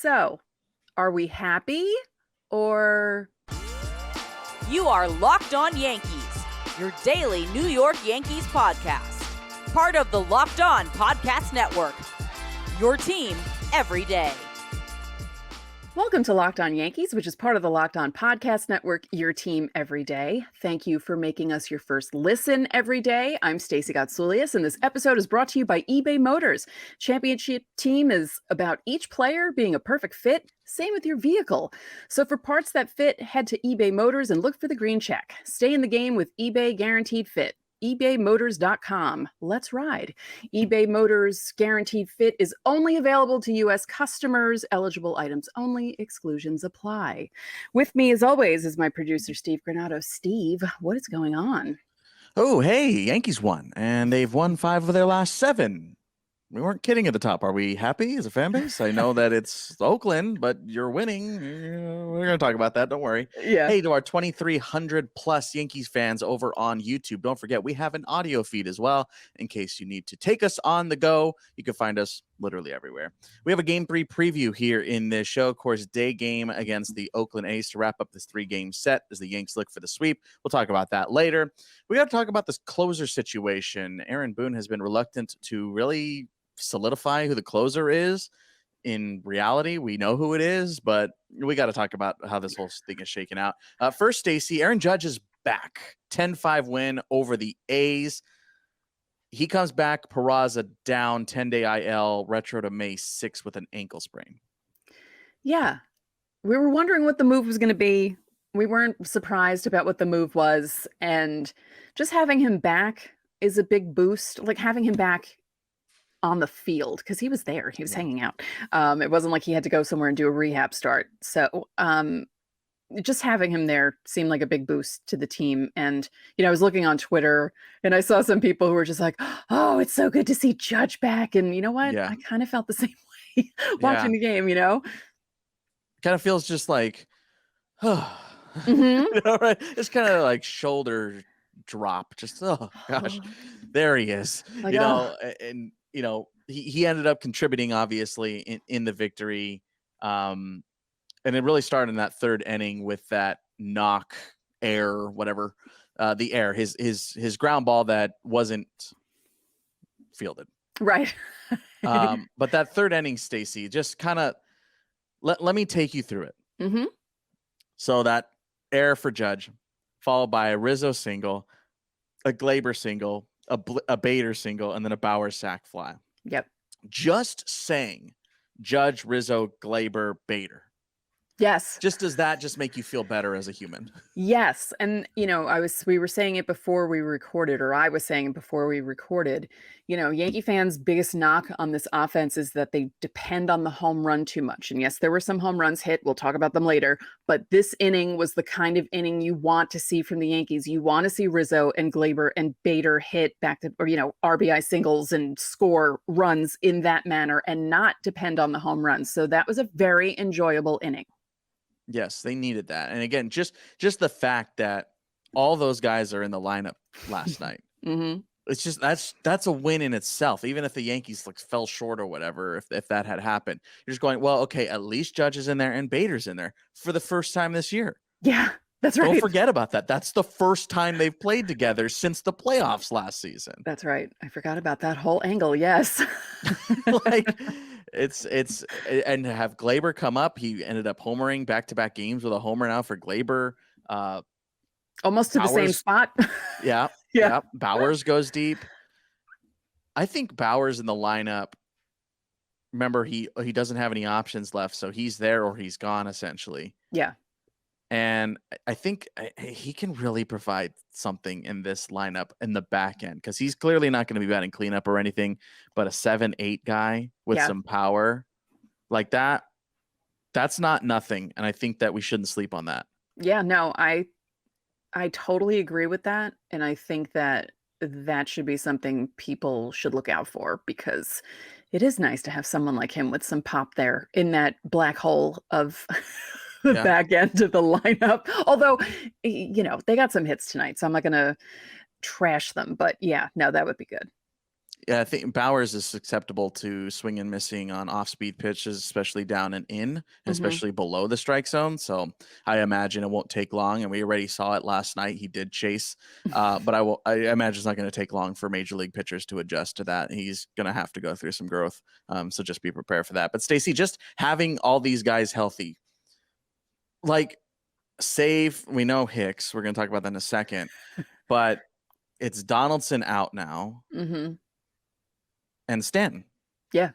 So, are we happy or... You are Locked On Yankees, your daily New York Yankees podcast. Part of the Locked On Podcast Network, your team every day. Welcome to Locked On Yankees, which is part of the Locked On Podcast Network, your team every day. Thank you for making us your first listen every day. I'm Stacey Gotsoulias, and this episode is brought to you by eBay Motors. Championship Team is about each player being a perfect fit. Same with your vehicle. So for parts that fit, head to eBay Motors and look for the green check. Stay in the game with eBay Guaranteed Fit. ebaymotors.com. Let's ride. eBay Motors Guaranteed Fit is only available to U.S. customers. Eligible items only. Exclusions apply. With me, as always, is my producer, Steve Granado. Steve, what is going on? Oh, hey, Yankees won, and they've won 5 of their last 7. We weren't kidding at the top. Are we happy as a fan base? I know that it's Oakland, but you're winning. We're going to talk about that. Don't worry. Yeah. Hey, to our 2,300 plus Yankees fans over on YouTube, don't forget we have an audio feed as well in case you need to take us on the go. You can find us literally everywhere. We have a Game 3 preview here in this show. Of course, day game against the Oakland A's to wrap up this 3-game set as the Yanks look for the sweep. We'll talk about that later. We got to talk about this closer situation. Aaron Boone has been reluctant to really solidify who the closer is. In reality, we know who it is, but we got to talk about how this whole thing is shaking out. First, Stacey, Aaron Judge is back. 10-5 win over the A's. He comes back. Peraza down, 10-day IL, retro to May 6th with an ankle sprain. Yeah. We were wondering what the move was going to be. We weren't surprised about what the move was. And just having him back is a big boost. Like having him back on the field, because he was there. He was hanging out. It wasn't like he had to go somewhere and do a rehab start. So just having him there seemed like a big boost to the team. And, I was looking on Twitter and I saw some people who were just like, oh, it's so good to see Judge back. And you know what? Yeah. I kind of felt the same way watching the game, Kind of feels just like, Mm-hmm. right? It's kind of like shoulder drop. Just, oh, gosh, there he is. Like, and he ended up contributing, obviously, in the victory. And it really started in that third inning with that knock air, whatever, the air, his ground ball that wasn't fielded. Right. But that third inning, Stacey, just kind of let me take you through it. Mm-hmm. So that air for Judge, followed by a Rizzo single, a Gleyber single, a Bader single, and then a Bauer sac fly. Yep. Just saying Judge, Rizzo, Gleyber, Bader. Yes. Does that just make you feel better as a human? Yes. And, we were saying it before we recorded, or I was saying it before we recorded, Yankee fans' biggest knock on this offense is that they depend on the home run too much. And yes, there were some home runs hit. We'll talk about them later. But this inning was the kind of inning you want to see from the Yankees. You want to see Rizzo and Gleyber and Bader hit back to, or, RBI singles and score runs in that manner and not depend on the home runs. So that was a very enjoyable inning. Yes, they needed that. And again, just the fact that all those guys are in the lineup last night. Mm-hmm. It's just that's a win in itself. Even if the Yankees fell short or whatever, if that had happened, you're just going, well, okay, at least Judge is in there and Bader's in there for the first time this year. Yeah, that's right. Don't forget about that. That's the first time they've played together since the playoffs last season. That's right. I forgot about that whole angle. Yes. It's and to have Gleyber come up, he ended up homering back-to-back games with a homer now for Gleyber. Almost to Bowers, the same spot. Yeah. Yeah. Bowers goes deep. I think Bowers in the lineup, remember, he doesn't have any options left, so he's there or he's gone, essentially. Yeah. And I think he can really provide something in this lineup in the back end, because he's clearly not going to be batting cleanup or anything, but a 7-8 guy with some power like that, that's not nothing. And I think that we shouldn't sleep on that. Yeah, no, I totally agree with that. And I think that should be something people should look out for, because it is nice to have someone like him with some pop there in that black hole of the back end of the lineup. Although, they got some hits tonight, so I'm not going to trash them. But yeah, no, that would be good. Yeah, I think Bowers is susceptible to swing and missing on off-speed pitches, especially down and in, and especially below the strike zone. So I imagine it won't take long, and we already saw it last night. He did chase, but I imagine it's not going to take long for major league pitchers to adjust to that. He's going to have to go through some growth, so just be prepared for that. But Stacey, just having all these guys healthy, like save, we know Hicks. We're going to talk about that in a second, but it's Donaldson out now. And Stanton. Yeah.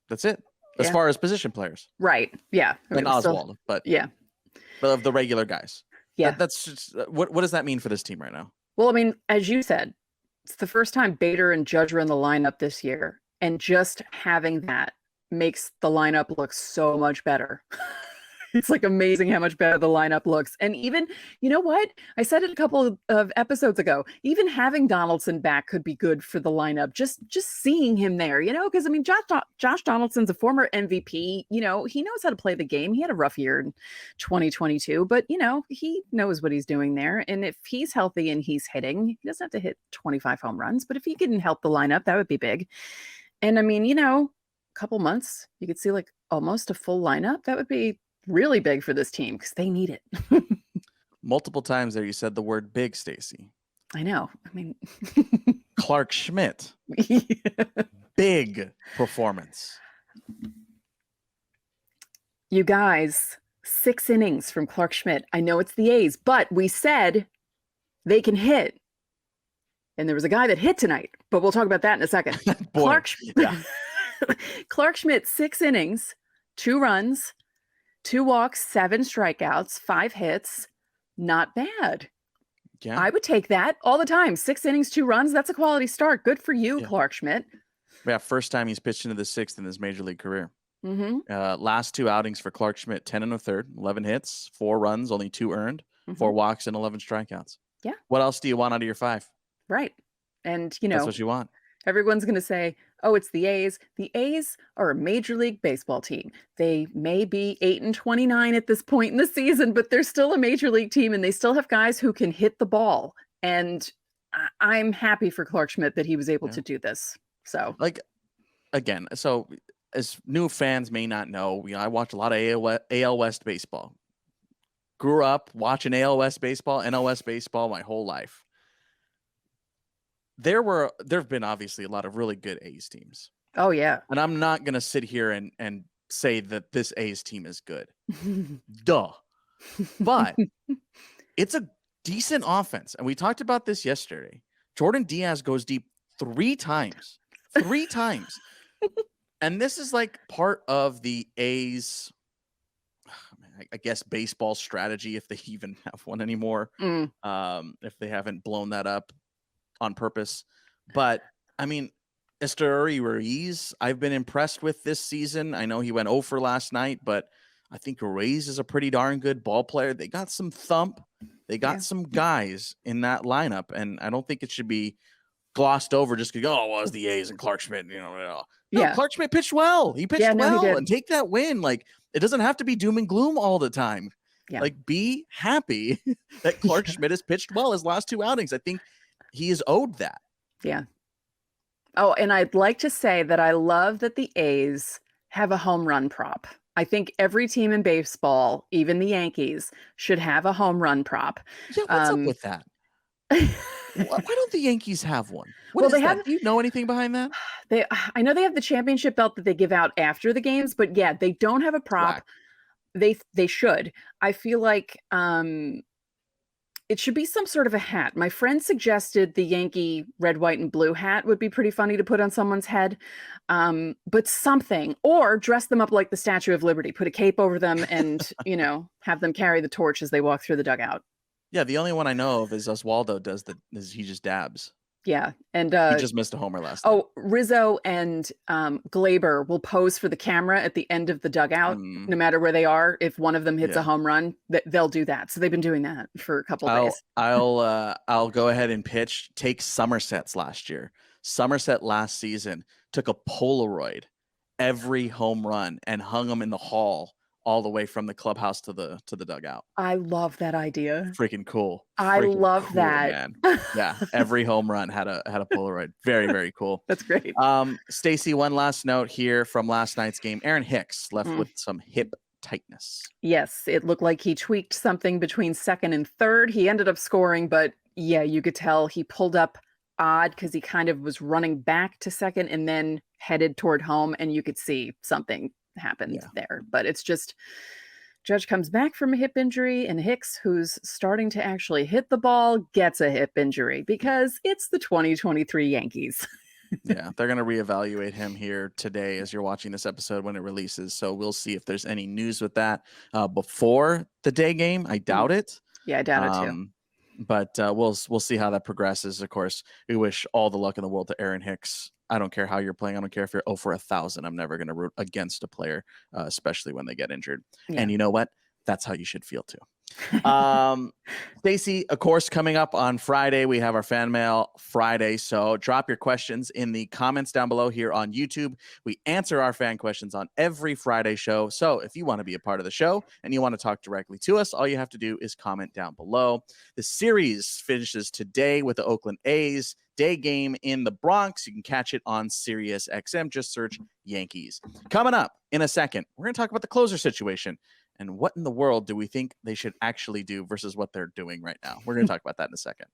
That's it. As far as position players. Right. Yeah. And Oswald, but of the regular guys. Yeah. That's just, what does that mean for this team right now? Well, I mean, as you said, it's the first time Bader and Judge are in the lineup this year. And just having that makes the lineup look so much better. It's like amazing how much better the lineup looks. And even, you know what? I said it a couple of episodes ago, even having Donaldson back could be good for the lineup. Just seeing him there, you know, because I mean, Josh Donaldson's a former MVP. You know, he knows how to play the game. He had a rough year in 2022, but you know, he knows what he's doing there. And if he's healthy and he's hitting, he doesn't have to hit 25 home runs, but if he can help the lineup, that would be big. And I mean, you know, a couple months, you could see like almost a full lineup. That would be really big for this team because they need it. Multiple times there you said the word big, Stacey. I know. I mean, Clarke Schmidt. Big performance. You guys, 6 innings from Clarke Schmidt. I know it's the A's, but we said they can hit. And there was a guy that hit tonight, but we'll talk about that in a second. Clarke Schmidt, 6 innings, 2 runs, 2 walks, 7 strikeouts, 5 hits. Not bad. Yeah. I would take that all the time. 6 innings, 2 runs. That's a quality start. Good for you, Clarke Schmidt. Yeah, first time he's pitched into the 6th in his major league career. Last 2 outings for Clarke Schmidt, 10 1/3, 11 hits, 4 runs, only 2 earned, 4 walks, and 11 strikeouts. Yeah. What else do you want out of your 5? Right. And, you know, that's what you want. Everyone's going to say, oh, it's the A's. The A's are a Major League Baseball team. They may be 8-29 at this point in the season, but they're still a Major League team, and they still have guys who can hit the ball. And I'm happy for Clarke Schmidt that he was able to do this. So, like, again, so as new fans may not know, you know, I watch a lot of AL West baseball. Grew up watching AL West baseball, NL West baseball my whole life. There have been obviously a lot of really good A's teams. Oh yeah. And I'm not going to sit here and say that this A's team is good. Duh. But it's a decent offense. And we talked about this yesterday. Jordan Diaz goes deep 3 times. 3 times. And this is like part of the A's, I guess, baseball strategy, if they even have one anymore. If they haven't blown that up on purpose. But I mean, Esteury Ruiz, I've been impressed with this season. I know he went 0 for last night, but I think Ruiz is a pretty darn good ball player. They got some thump. They got some guys in that lineup, and I don't think it should be glossed over just because, oh, well, it's the A's and Clarke Schmidt, you know. No, Clarke Schmidt pitched well. He pitched well, and take that win. Like, it doesn't have to be doom and gloom all the time. Like, be happy that Clarke Schmidt has pitched well his last 2 outings. I think he is owed that. Yeah. Oh, and I'd like to say that I love that the A's have a home run prop. I think every team in baseball, even the Yankees, should have a home run prop. Yeah, what's up with that? Why don't the Yankees have one? Do you know anything behind that? I know they have the championship belt that they give out after the games, but yeah, they don't have a prop. They should. I feel like it should be some sort of a hat. My friend suggested the Yankee red, white, and blue hat would be pretty funny to put on someone's head. But something, or dress them up like the Statue of Liberty, put a cape over them and, you know, have them carry the torch as they walk through the dugout. Yeah, the only one I know of is Oswaldo he just dabs. Yeah, and he just missed a homer last night. Oh, Rizzo and Glaber will pose for the camera at the end of the dugout, no matter where they are. If one of them hits a home run, they'll do that. So they've been doing that for a couple of days. I'll go ahead and take Somerset's last year. Somerset last season took a Polaroid every home run and hung them in the hall all the way from the clubhouse to the dugout. I love that idea. Freaking cool. I love that. Man. Yeah, every home run had a Polaroid. Very, very cool. That's great. Stacy, one last note here from last night's game. Aaron Hicks left with some hip tightness. Yes, it looked like he tweaked something between second and third. He ended up scoring, but yeah, you could tell he pulled up odd because he kind of was running back to second and then headed toward home, and you could see something happened there. But it's just Judge comes back from a hip injury, and Hicks, who's starting to actually hit the ball, gets a hip injury because it's the 2023 Yankees. Yeah, they're going to reevaluate him here today as you're watching this episode when it releases. So we'll see if there's any news with that before the day game. I doubt it. Yeah, I doubt it too. But we'll see how that progresses. Of course, we wish all the luck in the world to Aaron Hicks. I don't care how you're playing. I don't care if you're 0 for 1,000. I'm never going to root against a player, especially when they get injured. Yeah. And you know what? That's how you should feel too. Stacey, of course, coming up on Friday, we have our fan mail Friday. So drop your questions in the comments down below here on YouTube. We answer our fan questions on every Friday show. So if you want to be a part of the show and you want to talk directly to us, all you have to do is comment down below. The series finishes today with the Oakland A's. Day game in the Bronx. You can catch it on Sirius XM. Just search Yankees. Coming up in a second, we're going to talk about the closer situation and what in the world do we think they should actually do versus what they're doing right now. We're going to talk about that in a second.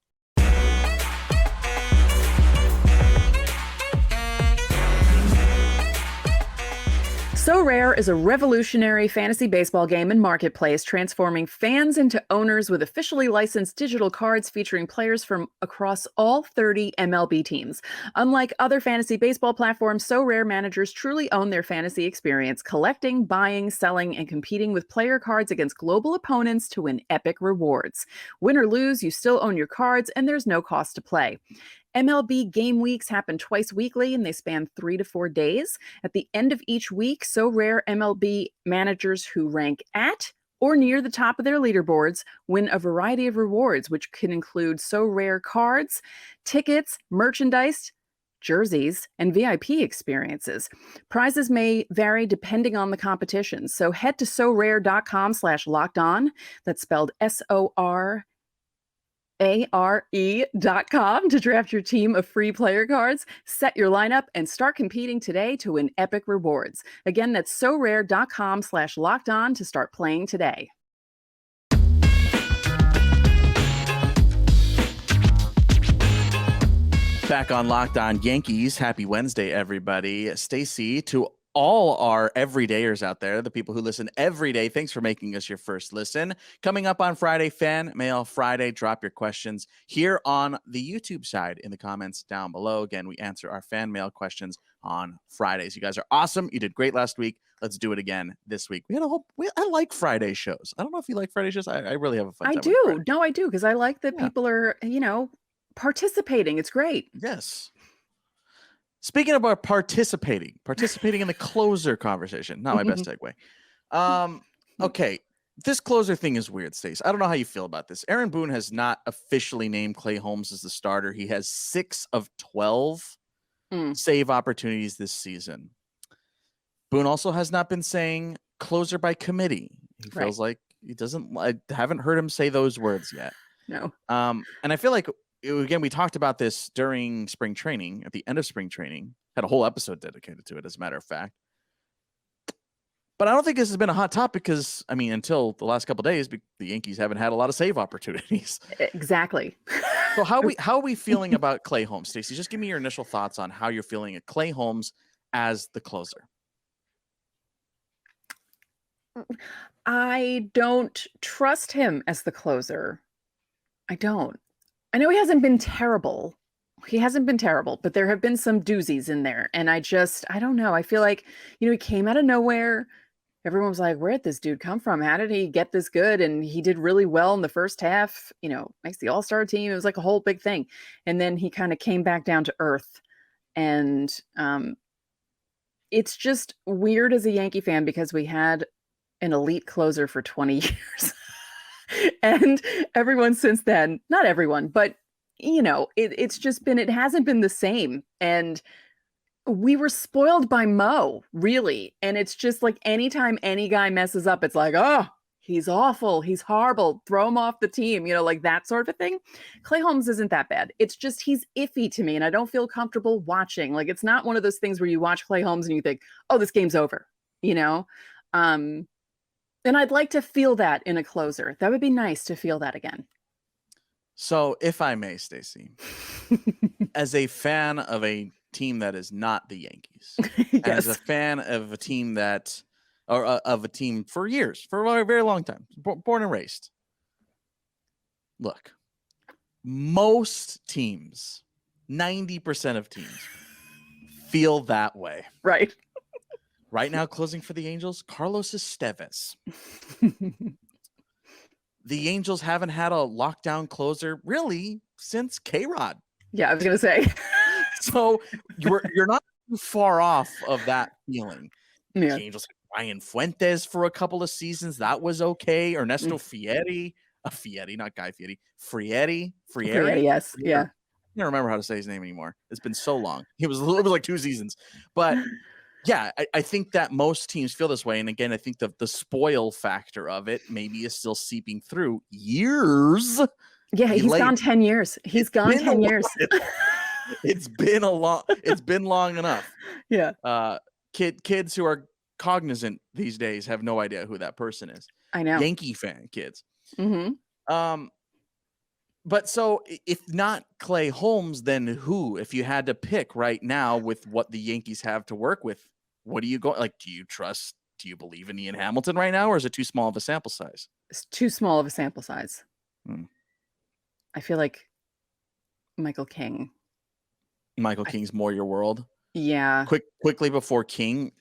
So Rare is a revolutionary fantasy baseball game and marketplace transforming fans into owners with officially licensed digital cards featuring players from across all 30 MLB teams. Unlike other fantasy baseball platforms, So Rare managers truly own their fantasy experience, collecting, buying, selling, and competing with player cards against global opponents to win epic rewards. Win or lose, you still own your cards, and there's no cost to play. MLB game weeks happen twice weekly and they span 3 to 4 days. At the end of each week, So Rare MLB managers who rank at or near the top of their leaderboards win a variety of rewards, which can include So Rare cards, tickets, merchandise, jerseys, and VIP experiences. Prizes may vary depending on the competition. So head to sorare.com/lockedon. That's spelled SORARE.com to draft your team of free player cards, set your lineup, and start competing today to win epic rewards. Again, that's sorare.com/lockedon to start playing today. Back on Locked On Yankees. Happy Wednesday, everybody. Stacy, to all our everydayers out there, the people who listen every day, thanks for making us your first listen. Coming up on Friday, Fan Mail Friday. Drop your questions here on the YouTube side in the comments down below. Again, we answer our fan mail questions on Fridays. You guys are awesome. You did great last week. Let's do it again this week. I like Friday shows. I don't know if you like Friday shows. I really have a fun time. I do. No, I do, because I like that people are, participating. It's great. Yes. Speaking about participating in the closer conversation, not my best segue. Okay, this closer thing is weird, Stace. I don't know how you feel about this. Aaron Boone has not officially named Clay Holmes as the starter. He has 6 of 12 save opportunities this season. Boone also has not been saying closer by committee. He feels like he doesn't. I haven't heard him say those words yet. No. And I feel like, again, we talked about this during spring training, at the end of spring training, had a whole episode dedicated to it, as a matter of fact. But I don't think this has been a hot topic because, until the last couple of days, the Yankees haven't had a lot of save opportunities. Exactly. So how are we feeling about Clay Holmes, Stacey? Just give me your initial thoughts on how you're feeling at Clay Holmes as the closer. I don't trust him as the closer. I don't. I know he hasn't been terrible. But there have been some doozies in there. And I don't know. I feel like, he came out of nowhere. Everyone was like, where'd this dude come from? How did he get this good? And he did really well in the first half, makes the all-star team. It was like a whole big thing. And then he kind of came back down to earth. And it's just weird as a Yankee fan because we had an elite closer for 20 years. And everyone since then, not everyone, but it hasn't been the same. And we were spoiled by Mo, really. And it's just like anytime any guy messes up, it's like, oh, he's awful. He's horrible. Throw him off the team, like that sort of a thing. Clay Holmes isn't that bad. It's just he's iffy to me and I don't feel comfortable watching. Like it's not one of those things where you watch Clay Holmes and you think, oh, this game's over, And I'd like to feel that in a closer. That would be nice to feel that again. So if I may, Stacey, as a fan of a team that is not the Yankees, yes. and as a fan of a team of a team for years, for a very long time, born and raised. Look, most teams, 90% of teams feel that way. Right. Right now, closing for the Angels, Carlos Estevez. The Angels haven't had a lockdown closer really since K-Rod. Yeah, I was going to say. So you're not too far off of that feeling. Yeah. The Angels had Ryan Fuentes for a couple of seasons. That was okay. Ernesto Fieri. Fieri, not Guy Fieri. Frieri, yes. Yeah. I can't remember how to say his name anymore. It's been so long. It was like 2 seasons. But yeah, I think that most teams feel this way. And again, I think the spoil factor of it maybe is still seeping through years. Yeah, he's gone 10 years. He's gone 10 years. It's been long enough. Yeah. Kids who are cognizant these days have no idea who that person is. I know. Yankee fan kids. Mm-hmm. But so if not Clay Holmes, then who? If you had to pick right now with what the Yankees have to work with, what do you go like? Do you believe in Ian Hamilton right now, or is it too small of a sample size? It's too small of a sample size. I feel like Michael King's more your world. Yeah. Quickly before King,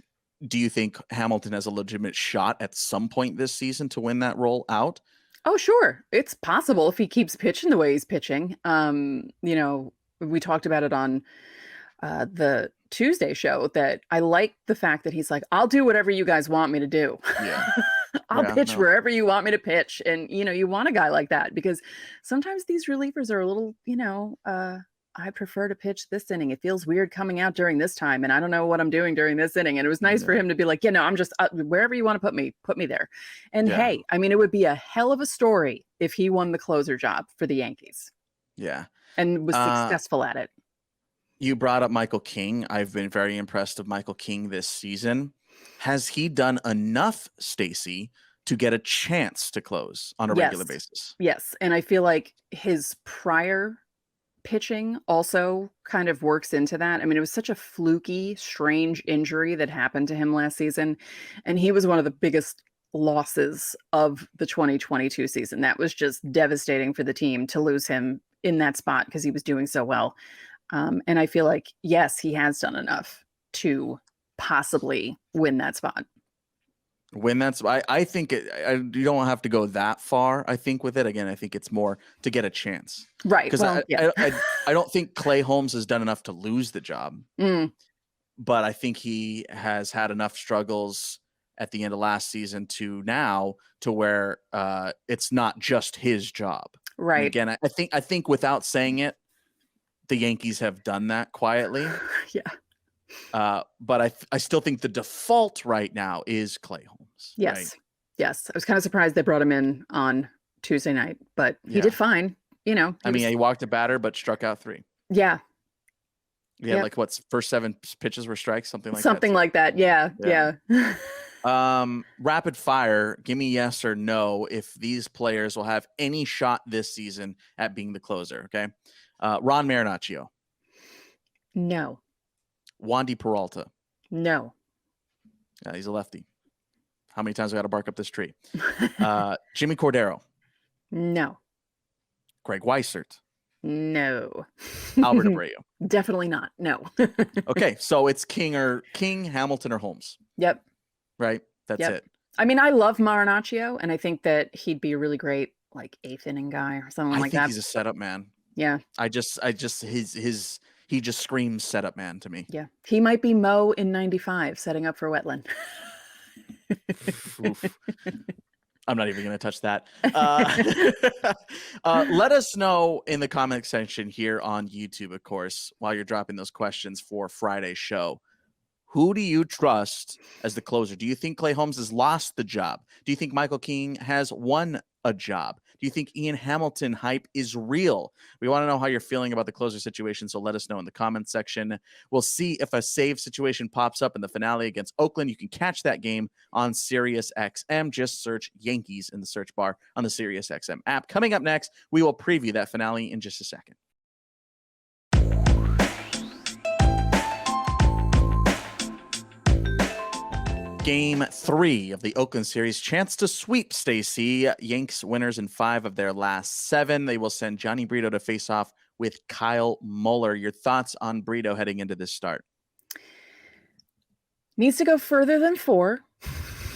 do you think Hamilton has a legitimate shot at some point this season to win that role out? Oh, sure. It's possible if he keeps pitching the way he's pitching. We talked about it on the Tuesday show that I like the fact that he's like, I'll do whatever you guys want me to do. Yeah. I'll pitch wherever you want me to pitch. And, you want a guy like that because sometimes these relievers are a little, I prefer to pitch this inning. It feels weird coming out during this time. And I don't know what I'm doing during this inning. And it was nice for him to be like, I'm just wherever you want to put me there. And hey, I mean, it would be a hell of a story if he won the closer job for the Yankees. Yeah. And was successful at it. You brought up Michael King. I've been very impressed with Michael King this season. Has he done enough, Stacey, to get a chance to close on a regular basis? Yes. And I feel like his prior pitching also kind of works into that. I mean, it was such a fluky, strange injury that happened to him last season. And he was one of the biggest losses of the 2022 season. That was just devastating for the team to lose him in that spot because he was doing so well. And I feel like, yes, he has done enough to possibly win that spot. I think you don't have to go that far. I think with it again, I think it's more to get a chance, right? Because I don't think Clay Holmes has done enough to lose the job, but I think he has had enough struggles at the end of last season to now to where it's not just his job, right? And again, I think without saying it, the Yankees have done that quietly, yeah. But I still think the default right now is Clay Holmes. Yes. Right? Yes. I was kind of surprised they brought him in on Tuesday night, but he did fine. He walked a batter, but struck out 3. Yeah. Yeah. Like first 7 pitches were strikes, something like that. Yeah. Rapid fire. Give me yes or no if these players will have any shot this season at being the closer. Okay. Ron Marinaccio. No. Wandy Peralta. No. He's a lefty. How many times have I got to bark up this tree? Jimmy Cordero. No. Greg Weissert. No. Albert Abreu. Definitely not. No. Okay, so it's King, Hamilton, or Holmes. Yep. Right? That's it. I mean, I love Marinaccio, and I think that he'd be a really great, 8th inning guy or something like that. I think he's a setup man. Yeah. I just he just screams setup man to me. Yeah. He might be Mo in 95 setting up for Wetland. I'm not even going to touch that. Let us know in the comment section here on YouTube, of course, while you're dropping those questions for Friday's show. Who do you trust as the closer? Do you think Clay Holmes has lost the job? Do you think Michael King has won a job? Do you think Ian Hamilton hype is real? We want to know how you're feeling about the closer situation, so let us know in the comments section. We'll see if a save situation pops up in the finale against Oakland. You can catch that game on SiriusXM. Just search Yankees in the search bar on the SiriusXM app. Coming up next, we will preview that finale in just a second. Game 3 of the Oakland series. Chance to sweep, Stacey. Yanks winners in 5 of their last 7. They will send Johnny Brito to face off with Kyle Muller. Your thoughts on Brito heading into this start? Needs to go further than 4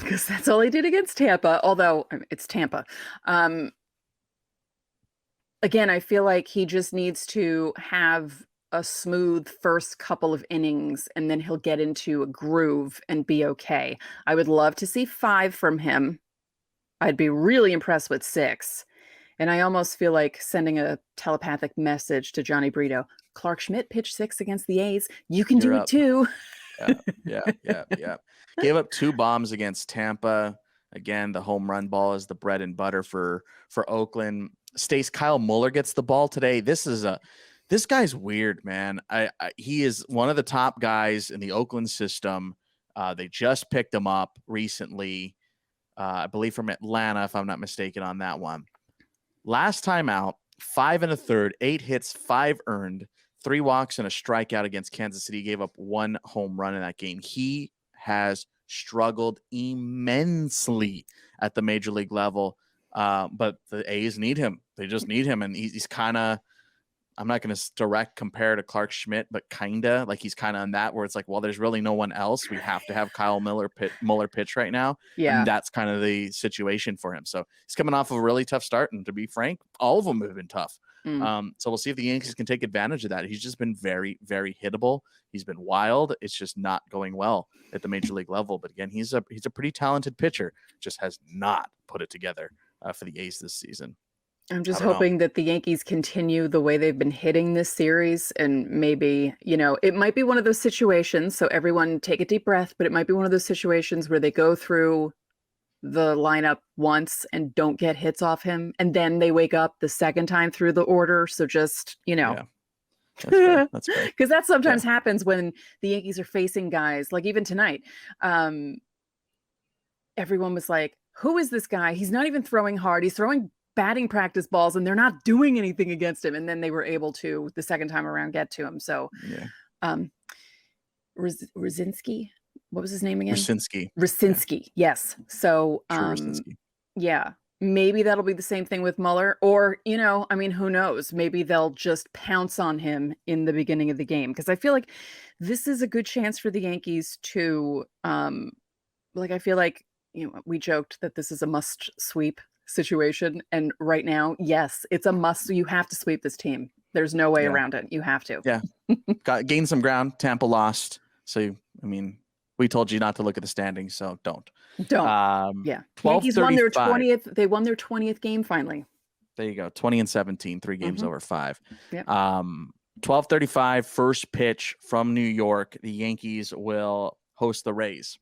because that's all he did against Tampa, although it's Tampa. Again, I feel like he just needs to have a smooth first couple of innings, and then he'll get into a groove and be okay. I would love to see 5 from him. I'd be really impressed with 6. And I almost feel like sending a telepathic message to Johnny Brito. Clarke Schmidt pitched 6 against the A's. You can do it too. Yeah. Gave up 2 bombs against Tampa. Again, the home run ball is the bread and butter for Oakland. Stace, Kyle Muller gets the ball today. This guy's weird, man. He is one of the top guys in the Oakland system. They just picked him up recently, I believe from Atlanta, if I'm not mistaken on that one. Last time out, 5 1/3, 8 hits, 5 earned, 3 walks and a strikeout against Kansas City. He gave up 1 home run in that game. He has struggled immensely at the major league level, but the A's need him. They just need him, and he's kind of, I'm not going to direct compare to Clarke Schmidt, but kind of like he's kind of on that where it's like, well, there's really no one else. We have to have Kyle Muller pitch right now. Yeah. And that's kind of the situation for him. So he's coming off of a really tough start. And to be frank, all of them have been tough. So we'll see if the Yankees can take advantage of that. He's just been very, very hittable. He's been wild. It's just not going well at the major league level. But again, he's a pretty talented pitcher, just has not put it together for the A's this season. I'm just hoping that the Yankees continue the way they've been hitting this series, and maybe, it might be one of those situations. So everyone take a deep breath, but it might be one of those situations where they go through the lineup once and don't get hits off him. And then they wake up the second time through the order. So just, Yeah. That's fair. Because that sometimes happens when the Yankees are facing guys like even tonight. Everyone was like, who is this guy? He's not even throwing hard. He's throwing batting practice balls and they're not doing anything against him. And then they were able to the second time around get to him. So Rosinski, what was his name again? Rosinski. Yes. So yeah, maybe that'll be the same thing with Muller, or who knows, maybe they'll just pounce on him in the beginning of the game, because I feel like this is a good chance for the Yankees to I feel like we joked that this is a must sweep situation, and right now, yes, it's a must. You have to sweep this team. There's no way around it. You have to. Gain some ground. Tampa lost, so we told you not to look at the standings, so don't. Yankees won their 20th. They won their 20th game finally. There you go. 20-17, 3 games over 5. 12:35 first pitch from New York. The Yankees will host the Rays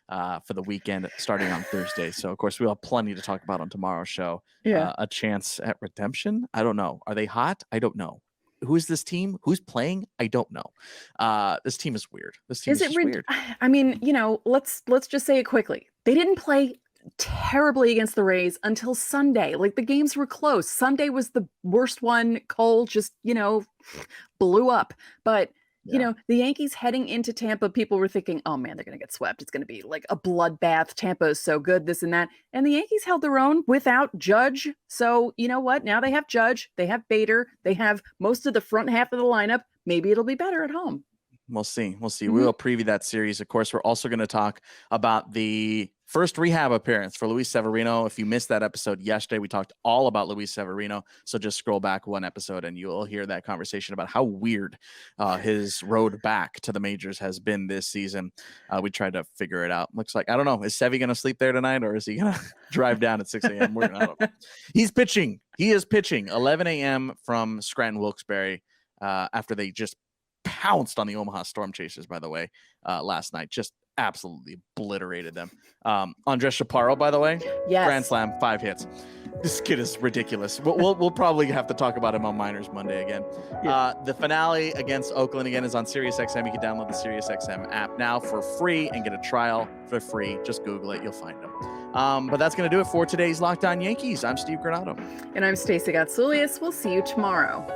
for the weekend starting on Thursday. So, of course, we'll have plenty to talk about on tomorrow's show. A chance at redemption? I don't know. Are they hot? I don't know. Who is this team? Who's playing? I don't know. This team is weird. This team is weird. Let's just say it quickly. They didn't play terribly against the Rays until Sunday. Like, the games were close. Sunday was the worst one. Cole just, blew up. But the Yankees heading into Tampa, people were thinking, oh man, they're going to get swept. It's going to be like a bloodbath. Tampa is so good, this and that. And the Yankees held their own without Judge. So you know what? Now they have Judge. They have Bader. They have most of the front half of the lineup. Maybe it'll be better at home. We'll see. Mm-hmm. We will preview that series. Of course, we're also going to talk about the first rehab appearance for Luis Severino. If you missed that episode yesterday, we talked all about Luis Severino. So just scroll back one episode and you'll hear that conversation about how weird his road back to the majors has been this season. We tried to figure it out. Looks like, I don't know, is Sevy going to sleep there tonight or is he going to drive down at 6 a.m.? I don't know. He's pitching. He is pitching 11 a.m. from Scranton Wilkes-Barre after they just pounced on the Omaha Storm Chasers, by the way, last night. Just absolutely obliterated them. Andres Chaparro, by the way, yes. Grand Slam, 5 hits. This kid is ridiculous. We'll probably have to talk about him on Minors Monday again. Yeah. The finale against Oakland again is on SiriusXM. You can download the SiriusXM app now for free and get a trial for free. Just Google it. You'll find them. But that's going to do it for today's Locked On Yankees. I'm Steve Granado. And I'm Stacey Gotsoulias. We'll see you tomorrow.